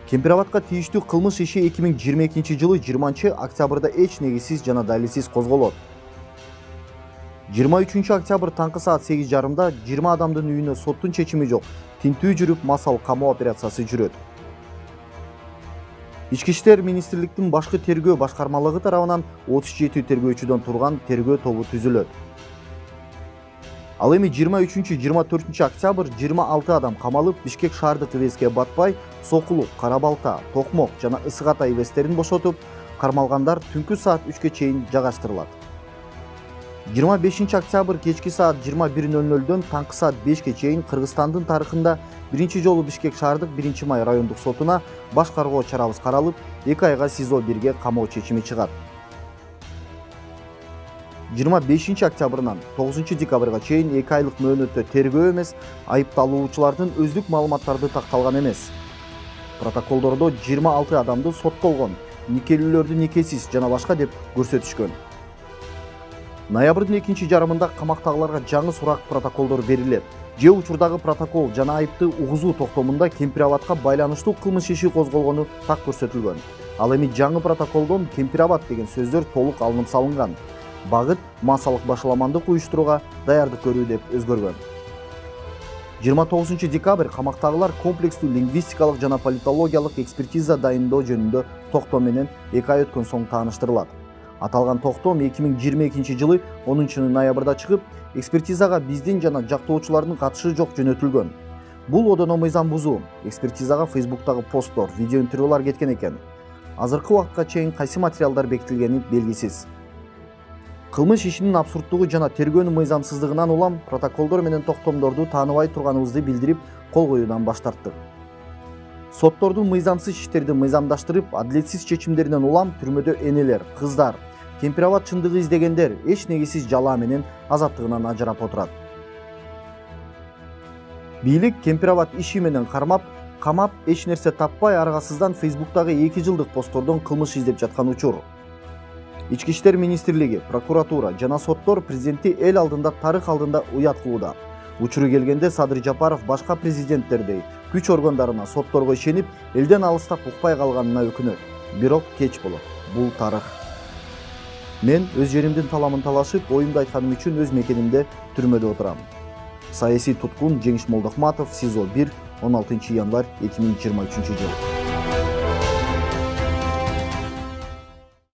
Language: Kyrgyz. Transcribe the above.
Кемпирабадка тийиштүү кылмыш иши 2022-жылы 20-октябрда эч негизсиз жана далилсиз козголот. 23-октябрь таңкы саат 8:30 20 адамдын үйүнө соттун чечими жок, тинтүү жүрүп, массалык камоо операциясы жүрөт. Ички иштер министрликтин башкы тергөө башкармалыгы тарабынан 37 тергөөчүдөн турган тергөө тобу түзүлөт. Ал эми 23-24 октябрь 26 адам камалып, Бишкек шаардык ИВСке Батпай, Сокулук, Карабалта, Токмок жана Ысык Ата ИВСтерин бошотуп, кармалгандар түнкү саат 3-кө чейин жагаштырылат. 25 октябрь кечки саат 21:00дөн таңкы саат 5-ке чейин Кыргызстандын тарыхында биринчи жолу Бишкек шаардык 1-май райондук сотуна баш каргоо чарабыз каралып, 2 айга СИЗО 1-ге камоо чечими чыгат. 25 октябрынан 9 декабрга чейин 2 айлык мөөнөттө тергөө эмес, айыпталуучулардын өздүк маалыматтарды такталган эмес. Протоколдордо 26 адамды соттолгон, никелүүлөрдү никесиз жана башка деп көрсөтүшкөн. Ноябрдын 2 жарымында камактагыларга жаңы сурак протоколдор берилет. Же учурдагы протокол жана айыпты угузуу токтомунда Кемпирабадка байланыштуу кылмыш иши козголгону так көрсөтүлгөн. Ал эми жаңы протоколдон Кемпирабад деген сөздөр толук алынып салынган. Багыт массалык башаламандык уюштурууга даярдык көрүү деп өзгөргөн. 29 декабрь камактагылар комплекстүү лингвистикалык жана политологиялык экспертиза дайындоо жөнүндө токтом менен 2 ай өткөн соң тааныштырылат. Аталган токтом 2022 жылы 10 ноябрда чыгып, экспертизага биздин жана жактоочулардын катышы жок жөнөтүлгөн. Бул одоно мыйзам бузуу. Экспертизага Facebooktагы посттор, видео интервьюлар кеткен экен. Азыркы убакытка чейин кайсы материалдар бекитилгени белгисиз. Кылмыш ишинин абсурдтугу жана тергөөнүн мыйзамсыздыгынан улам протоколдор менен токтомдорду тааныбай турганыбызды билдирип, кол коюудан баш тарттык. Соттордун мыйзамсыз иштерди мыйзамдаштырып, адилетсиз чечимдеринен улам түрмөдө энелер, кыздар, Кемпирабад чындыгы издегендер эч негизсиз жалаа менен азаттыгынан ажырап отурат. Бийлик Кемпирабад иши менен камап, эч нерсе таппай аргасыздан Facebooktагы 2 жылдык посттордон кылмыш издеп жаткан учур. Ички иштер министрлиги, прокуратура жана соттор президентти эл алдында, тарых алдында уят кылууда. Учуру келгенде Садыр Жапаров башка президенттердей күч органдарына, сотторго ишенип, элден алыстап укпай калганына өкүнөт. Бирок кеч болот. Бул тарых. Мен өз жеримдин таламын талашып, оюмду айтканым үчүн өз мекенимде түрмөдө отурам. Саясий туткун Жеңиш Молдохматов, СИЗО 1, 16 январь 2023 жыл.